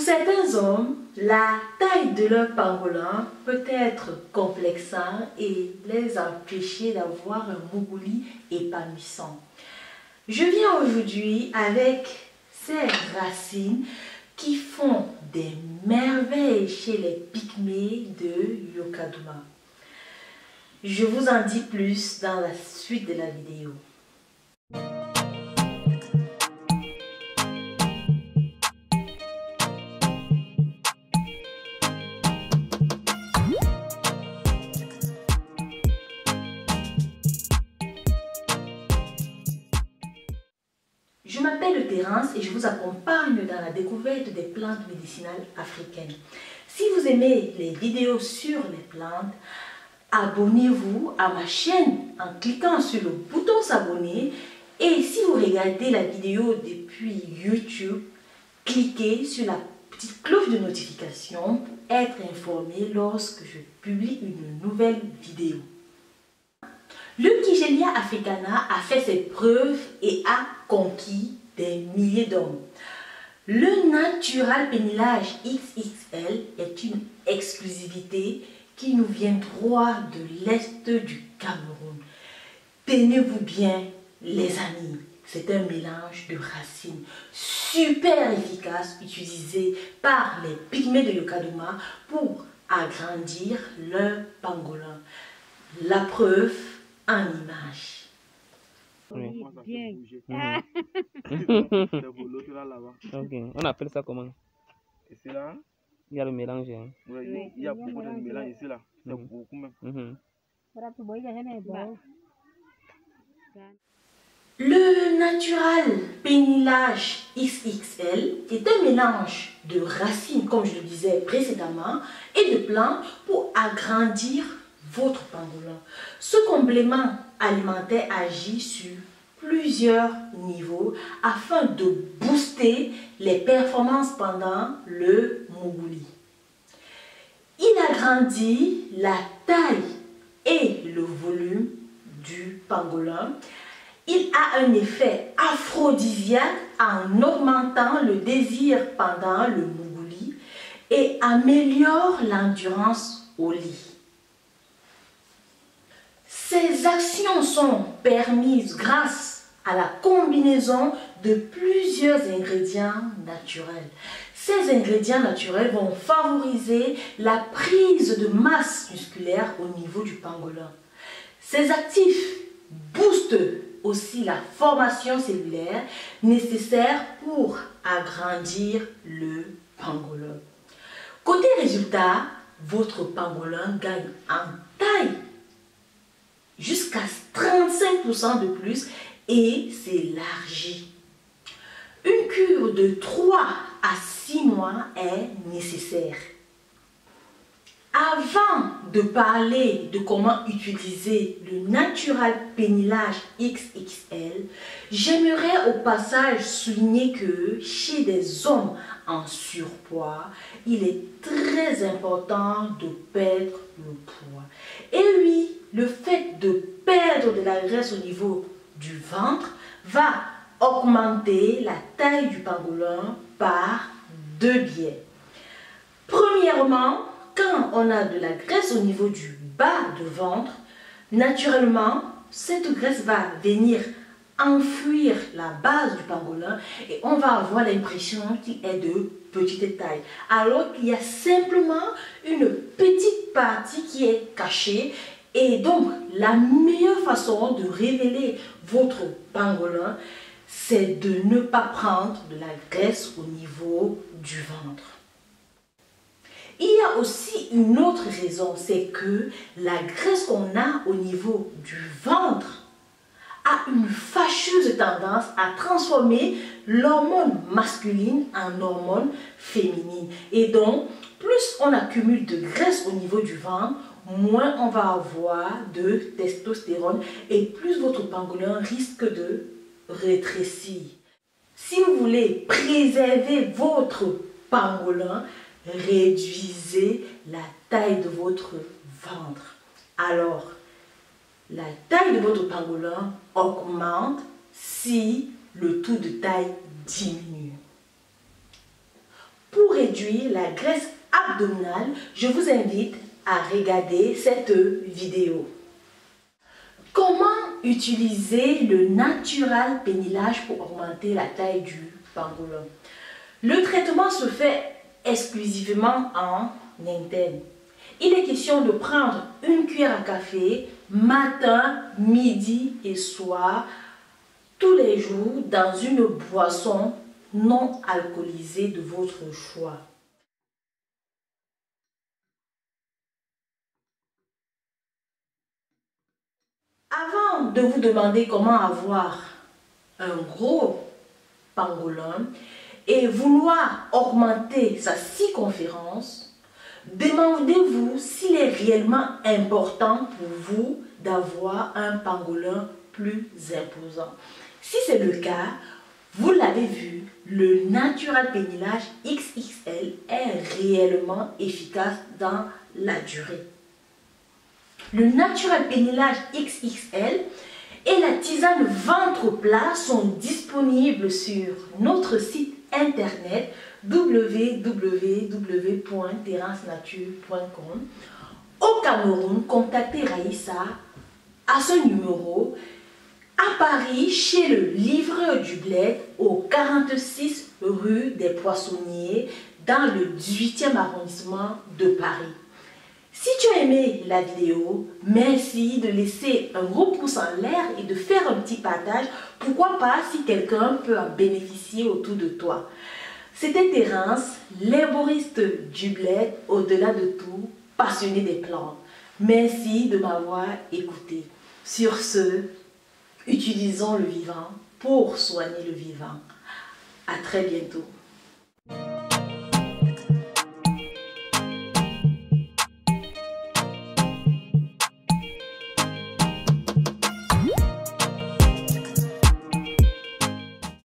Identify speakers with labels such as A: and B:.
A: certains hommes, la taille de leur pangolin peut être complexante et les empêcher d'avoir un mougouli épanouissant. Je viens aujourd'hui avec ces racines qui font des merveilles chez les pygmées de Yokadouma. Je vous en dis plus dans la suite de la vidéo. Je m'appelle Terence et je vous accompagne dans la découverte des plantes médicinales africaines. Si vous aimez les vidéos sur les plantes, abonnez-vous à ma chaîne en cliquant sur le bouton s'abonner. Et si vous regardez la vidéo depuis YouTube, cliquez sur la petite cloche de notification pour être informé lorsque je publie une nouvelle vidéo. Le Kigelia africana a fait ses preuves et a conquis des milliers d'hommes. Le Natural Pénilage XXL est une exclusivité qui nous vient droit de l'Est du Cameroun. Tenez-vous bien les amis, c'est un mélange de racines super efficace utilisé par les pygmées de Yokadouma pour agrandir leur pangolin. La preuve en image.
B: Oui.
C: Bien.
B: Ok, on appelle ça comment?
C: Et c'est là,
B: Il y a le mélange. Hein.
C: ouais, il y a beaucoup de mélange ici là. C'est beaucoup même.
A: Le Natural Pénilage XXL est un mélange de racines, comme je le disais précédemment, et de plantes pour agrandir votre pangolin. Ce complément alimentaire agit sur plusieurs niveaux afin de booster les performances pendant le mougouli. Il agrandit la taille et le volume du pangolin. Il a un effet aphrodisiaque en augmentant le désir pendant le mougouli et améliore l'endurance au lit. Ces actions sont permises grâce à la combinaison de plusieurs ingrédients naturels. Ces ingrédients naturels vont favoriser la prise de masse musculaire au niveau du pangolin. Ces actifs boostent aussi la formation cellulaire nécessaire pour agrandir le pangolin. Côté résultat, votre pangolin gagne en taille jusqu'à 35% de plus et s'élargit. Une cure de 3 à 6 mois est nécessaire. Avant de parler de comment utiliser le Natural Pénilage XXL, j'aimerais au passage souligner que chez des hommes en surpoids, il est très important de perdre le poids. Et oui, le fait de perdre de la graisse au niveau du ventre va augmenter la taille du pangolin par 2 biais. Premièrement, quand on a de la graisse au niveau du bas de ventre, naturellement, cette graisse va venir enfouir la base du pangolin et on va avoir l'impression qu'il est de petite taille. Alors qu'il y a simplement une petite partie qui est cachée. Et donc, la meilleure façon de révéler votre pangolin, c'est de ne pas prendre de la graisse au niveau du ventre. Il y a aussi une autre raison, c'est que la graisse qu'on a au niveau du ventre a une fâcheuse tendance à transformer l'hormone masculine en hormone féminine. Et donc, plus on accumule de graisse au niveau du ventre, moins on va avoir de testostérone et plus votre pangolin risque de rétrécir. Si vous voulez préserver votre pangolin, réduisez la taille de votre ventre. Alors, la taille de votre pangolin augmente si le taux de taille diminue. Pour réduire la graisse abdominale, je vous invite à regarder cette vidéo. Comment utiliser le natural pénilage pour augmenter la taille du pangolin? Le traitement se fait exclusivement en interne. Il est question de prendre une cuillère à café matin, midi et soir tous les jours dans une boisson non alcoolisée de votre choix. Avant de vous demander comment avoir un gros pangolin et vouloir augmenter sa circonférence, demandez-vous s'il est réellement important pour vous d'avoir un pangolin plus imposant. Si c'est le cas, vous l'avez vu, le Natural Pénilage XXL est réellement efficace dans la durée. Le Natural Pénilage XXL et la tisane ventre plat sont disponibles sur notre site internet www.terrancenature.com. Au Cameroun, contactez Raïssa à ce numéro. À Paris, chez le livreur du bled, au 46 rue des Poissonniers, dans le 18e arrondissement de Paris. Si tu as aimé la vidéo, merci de laisser un gros pouce en l'air et de faire un petit partage. Pourquoi pas si quelqu'un peut en bénéficier autour de toi. C'était Terrance, l'herboriste du bled, au-delà de tout, passionné des plantes. Merci de m'avoir écouté. Sur ce, utilisons le vivant pour soigner le vivant. À très bientôt.